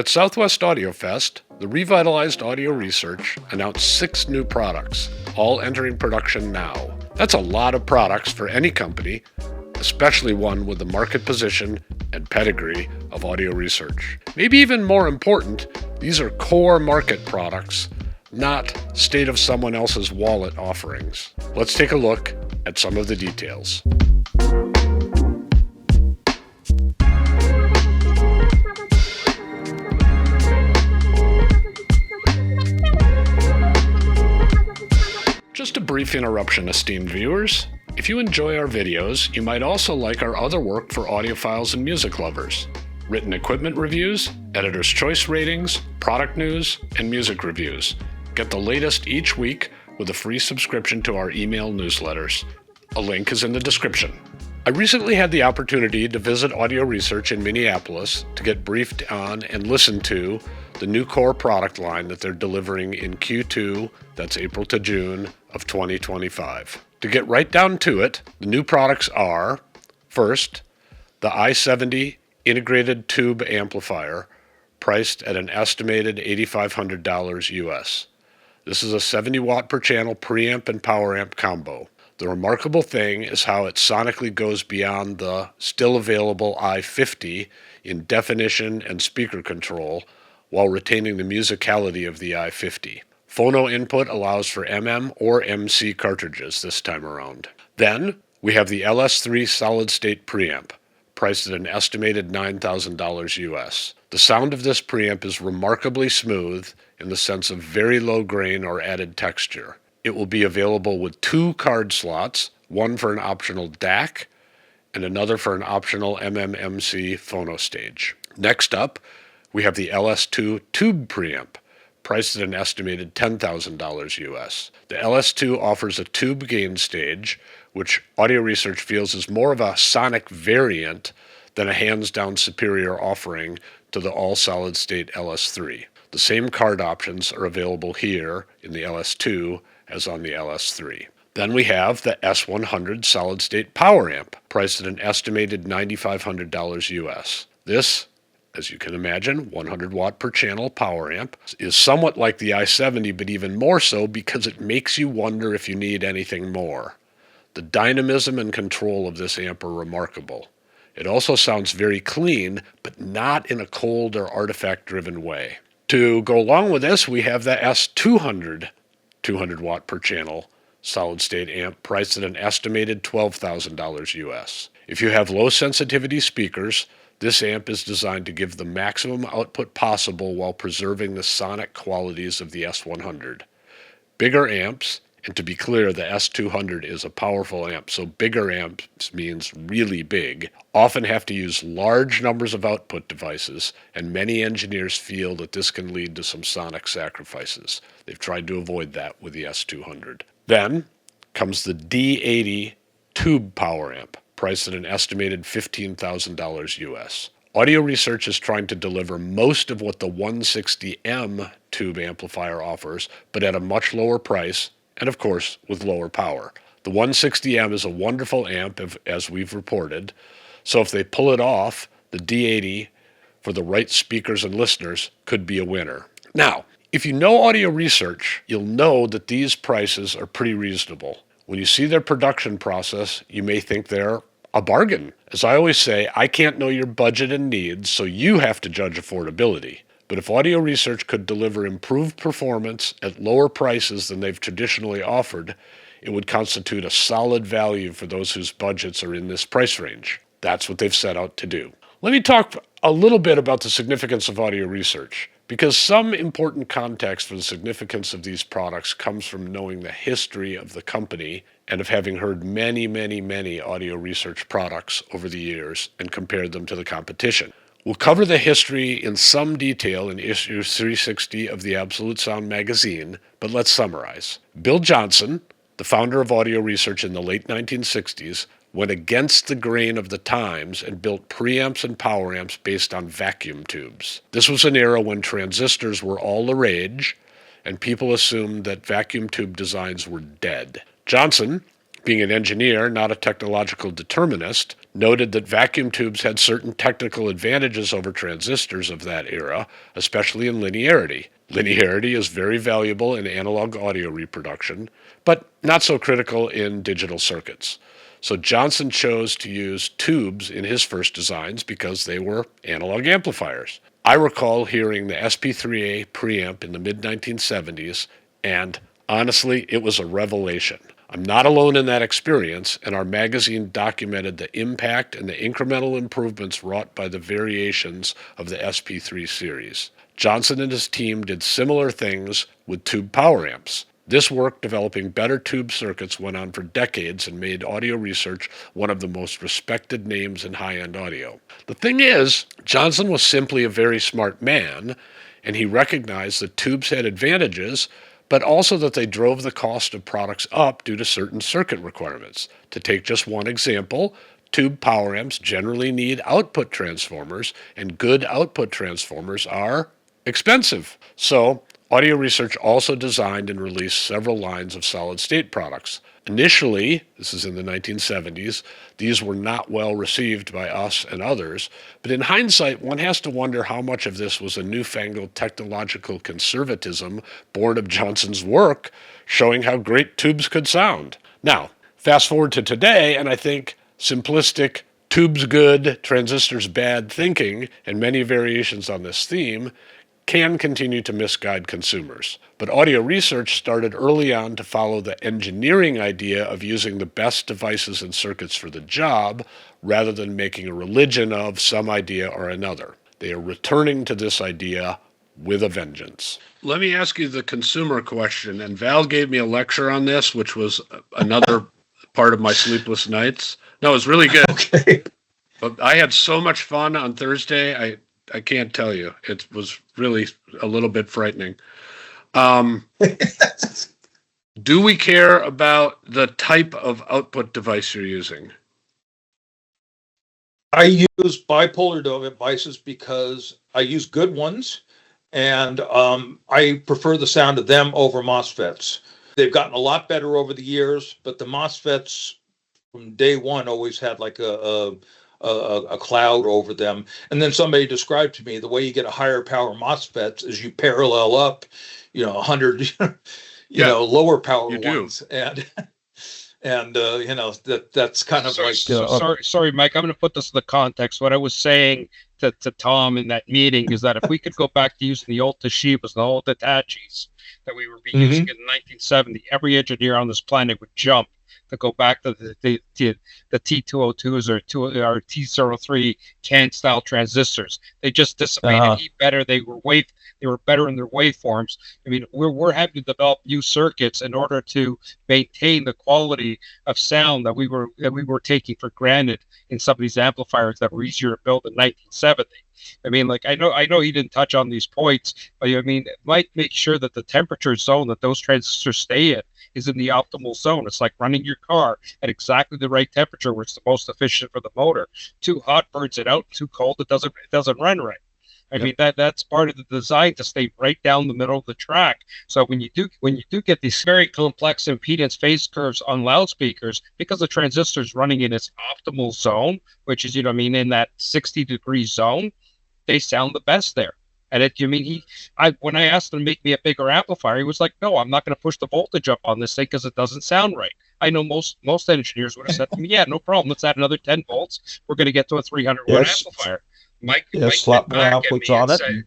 At Southwest Audio Fest, the Revitalized Audio Research announced 6 new products, all entering production now. That's a lot of products for any company, especially one with the market position and pedigree of audio research. Maybe even more important, these are core market products, not state of someone else's wallet offerings. Let's take a look at some of the details. Just a brief interruption, esteemed viewers. If you enjoy our videos, you might also like our other work for audiophiles and music lovers. Written equipment reviews, editor's choice ratings, product news, and music reviews. Get the latest each week with a free subscription to our email newsletters. A link is in the description. I recently had the opportunity to visit Audio Research in Minneapolis to get briefed on and listen to the new core product line that they're delivering in Q2, that's April to June of 2025. To get right down to it, the new products are, first, the i70 integrated tube amplifier, priced at an estimated $8,500 US. This is a 70 watt per channel preamp and power amp combo. The remarkable thing is how it sonically goes beyond the still available i50 in definition and speaker control while retaining the musicality of the i50. Phono input allows for MM or MC cartridges this time around. Then, we have the LS3 solid-state preamp, priced at an estimated $9,000 US. The sound of this preamp is remarkably smooth in the sense of very low grain or added texture. It will be available with 2 card slots, one for an optional DAC and another for an optional MMMC phono stage. Next up, we have the LS2 tube preamp, priced at an estimated $10,000 US. The LS2 offers a tube gain stage, which Audio Research feels is more of a sonic variant than a hands-down superior offering to the all-solid-state LS3. The same card options are available here in the LS2 as on the LS3. Then we have the S100 solid-state power amp, priced at an estimated $9,500 US. This, as you can imagine, 100 watt per channel power amp is somewhat like the i70, but even more so because it makes you wonder if you need anything more. The dynamism and control of this amp are remarkable. It also sounds very clean, but not in a cold or artifact-driven way. To go along with this, we have the S200 200 watt per channel solid-state amp priced at an estimated $12,000 US. If you have low sensitivity speakers, this amp is designed to give the maximum output possible while preserving the sonic qualities of the S100. Bigger amps, and to be clear, the S200 is a powerful amp, so bigger amps means really big, often have to use large numbers of output devices, and many engineers feel that this can lead to some sonic sacrifices. They've tried to avoid that with the S200. Then comes the D80 tube power amp, priced at an estimated $15,000 US. Audio Research is trying to deliver most of what the 160M tube amplifier offers, but at a much lower price, and of course, with lower power. The 160M is a wonderful amp, as we've reported, so if they pull it off, the D80, for the right speakers and listeners, could be a winner. Now, if you know Audio Research, you'll know that these prices are pretty reasonable. When you see their production process, you may think they're a bargain. As I always say, I can't know your budget and needs, so you have to judge affordability. But if Audio Research could deliver improved performance at lower prices than they've traditionally offered, it would constitute a solid value for those whose budgets are in this price range. That's what they've set out to do. Let me talk a little bit about the significance of Audio Research, because some important context for the significance of these products comes from knowing the history of the company and of having heard many Audio Research products over the years and compared them to the competition. We'll cover the history in some detail in issue 360 of the Absolute Sound magazine, but let's summarize. Bill Johnson, the founder of Audio Research in the late 1960s, went against the grain of the times and built preamps and power amps based on vacuum tubes. This was an era when transistors were all the rage, and people assumed that vacuum tube designs were dead. Johnson being an engineer, not a technological determinist, noted that vacuum tubes had certain technical advantages over transistors of that era, especially in linearity. Linearity is very valuable in analog audio reproduction, but not so critical in digital circuits. So Johnson chose to use tubes in his first designs because they were analog amplifiers. I recall hearing the SP3A preamp in the mid-1970s, and honestly, it was a revelation. I'm not alone in that experience, and our magazine documented the impact and the incremental improvements wrought by the variations of the SP3 series. Johnson and his team did similar things with tube power amps. This work developing better tube circuits went on for decades and made audio research one of the most respected names in high-end audio. The thing is, Johnson was simply a very smart man, and he recognized that tubes had advantages, but also that they drove the cost of products up due to certain circuit requirements. To take just one example, tube power amps generally need output transformers, and good output transformers are expensive. So, Audio Research also designed and released several lines of solid-state products. Initially, this is in the 1970s, these were not well received by us and others, but in hindsight, one has to wonder how much of this was a newfangled technological conservatism born of Johnson's work, showing how great tubes could sound. Now, fast forward to today, and I think simplistic, tubes good, transistors bad thinking, and many variations on this theme can continue to misguide consumers. But Audio Research started early on to follow the engineering idea of using the best devices and circuits for the job, rather than making a religion of some idea or another. They are returning to this idea with a vengeance. Let me ask you the consumer question, and Val gave me a lecture on this, which was another part of my sleepless nights. No, it was really good. Okay. But I had so much fun on Thursday, I can't tell you. It was really a little bit frightening. Do we care about the type of output device you're using? I use bipolar devices because I use good ones, and I prefer the sound of them over MOSFETs. They've gotten a lot better over the years, but the MOSFETs from day one always had like a cloud over them. And then somebody described to me the way you get a higher power MOSFETs is you parallel up, 100, lower power ones. And that's kind of sorry, Mike, I'm going to put this in the context. What I was saying to Tom in that meeting is that if we could go back to using the old Toshibas, the old Hitachis that we were using in 1970, every engineer on this planet would jump to go back to the T202s or T03 can style transistors. They just dissipated heat better. They were better in their waveforms. I mean, we're having to develop new circuits in order to maintain the quality of sound that we were taking for granted in some of these amplifiers that were easier to build in 1970. I mean, like I know he didn't touch on these points, but I mean, it might make sure that the temperature zone that those transistors stay in is in the optimal zone. It's like running your car at exactly the right temperature where it's the most efficient for the motor. Too hot burns it out, too cold it doesn't run right. I mean, that's part of the design, to stay right down the middle of the track. So when you do get these very complex impedance phase curves on loudspeakers, because the transistor's running in its optimal zone, which is in that 60-degree zone, they sound the best there. And when I asked him to make me a bigger amplifier, he was like, "No, I'm not going to push the voltage up on this thing because it doesn't sound right." I know most engineers would have said to me, "Yeah, no problem. Let's add another 10 volts. We're going to get to a 300 watt amplifier." Mike slap more outputs on it.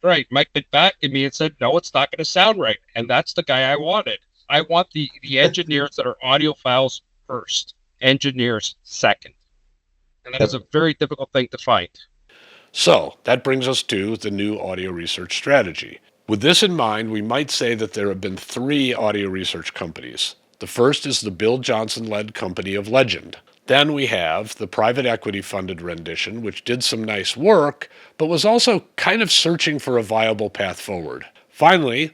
Right. Mike bit back at me and said, "No, it's not going to sound right." And that's the guy I wanted. I want the engineers that are audiophiles first, engineers second. And that is a very difficult thing to find. So, that brings us to the new audio research strategy. With this in mind, we might say that there have been 3 audio research companies. The first is the Bill Johnson-led company of legend. Then we have the private equity-funded rendition, which did some nice work, but was also kind of searching for a viable path forward. Finally,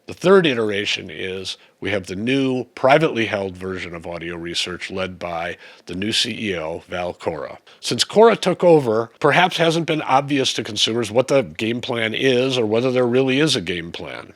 the third iteration is we have the new privately held version of audio research led by the new CEO, Val Cora. Since Cora took over, perhaps hasn't been obvious to consumers what the game plan is or whether there really is a game plan.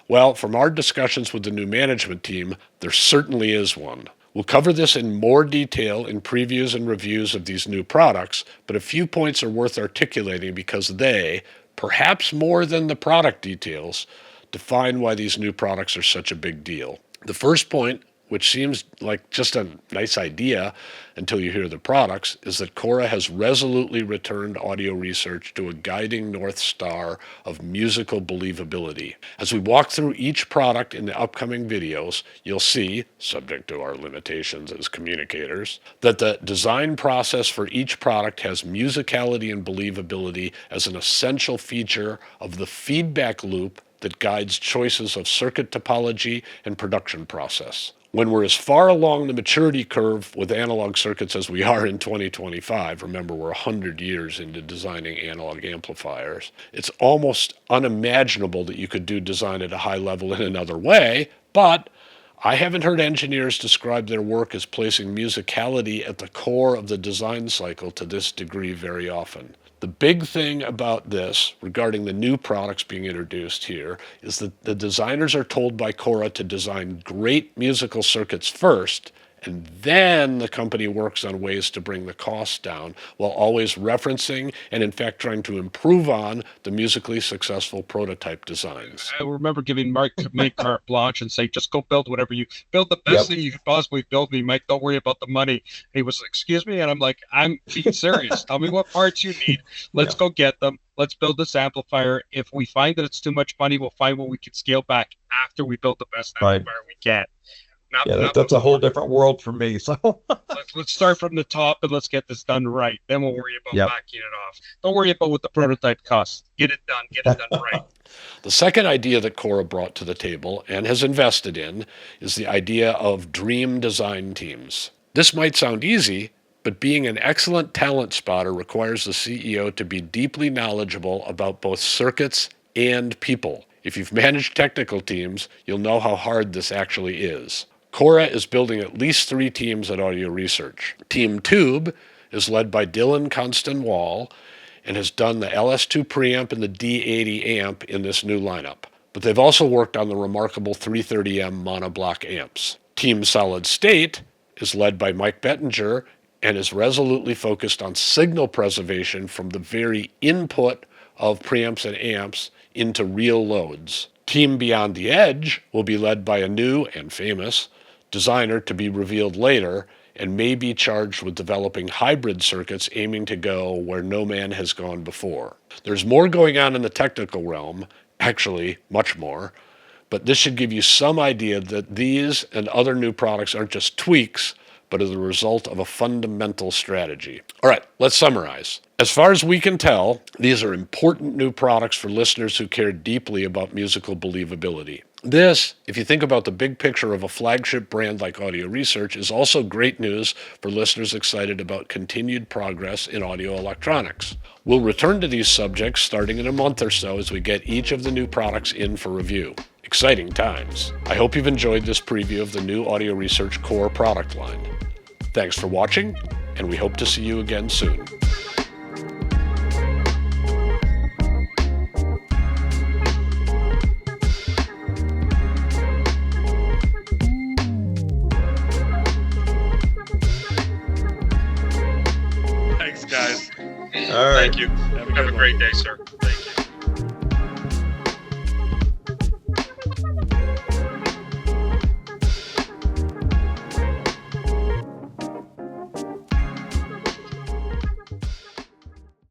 Well, from our discussions with the new management team, there certainly is one. We'll cover this in more detail in previews and reviews of these new products, but a few points are worth articulating because they, perhaps more than the product details, define why these new products are such a big deal. The first point, which seems like just a nice idea until you hear the products, is that Cora has resolutely returned audio research to a guiding North Star of musical believability. As we walk through each product in the upcoming videos, you'll see, subject to our limitations as communicators, that the design process for each product has musicality and believability as an essential feature of the feedback loop that guides choices of circuit topology and production process. When we're as far along the maturity curve with analog circuits as we are in 2025, remember we're 100 years into designing analog amplifiers, it's almost unimaginable that you could do design at a high level in another way, but I haven't heard engineers describe their work as placing musicality at the core of the design cycle to this degree very often. The big thing about this, regarding the new products being introduced here, is that the designers are told by Cora to design great musical circuits first, and then the company works on ways to bring the costs down while always referencing and in fact trying to improve on the musically successful prototype designs. I remember giving Mike carte blanche and say, just go build whatever you build, the best thing you could possibly build me, Mike. Don't worry about the money. He was like, excuse me? And I'm like, I'm being serious. Tell me what parts you need. Let's go get them. Let's build this amplifier. If we find that it's too much money, we'll find what we can scale back after we build the best amplifier we can. That's a whole different world for me. So let's start from the top and let's get this done right. Then we'll worry about backing it off. Don't worry about what the prototype costs. Get it done. Get it done right. The second idea that Cora brought to the table and has invested in is the idea of dream design teams. This might sound easy, but being an excellent talent spotter requires the CEO to be deeply knowledgeable about both circuits and people. If you've managed technical teams, you'll know how hard this actually is. Cora is building at least 3 teams at Audio Research. Team Tube is led by Dylan Constant-Wall and has done the LS2 preamp and the D80 amp in this new lineup. But they've also worked on the remarkable 330M monoblock amps. Team Solid State is led by Mike Bettinger and is resolutely focused on signal preservation from the very input of preamps and amps into real loads. Team Beyond the Edge will be led by a new and famous designer to be revealed later and may be charged with developing hybrid circuits aiming to go where no man has gone before. There's more going on in the technical realm, actually much more, but this should give you some idea that these and other new products aren't just tweaks, but are the result of a fundamental strategy. All right, let's summarize. As far as we can tell, these are important new products for listeners who care deeply about musical believability. This, if you think about the big picture of a flagship brand like Audio Research, is also great news for listeners excited about continued progress in audio electronics. We'll return to these subjects starting in a month or so as we get each of the new products in for review. Exciting times. I hope you've enjoyed this preview of the new Audio Research Core product line. Thanks for watching, and we hope to see you again soon. Thanks, guys. All right. Thank you. Have a great day, sir.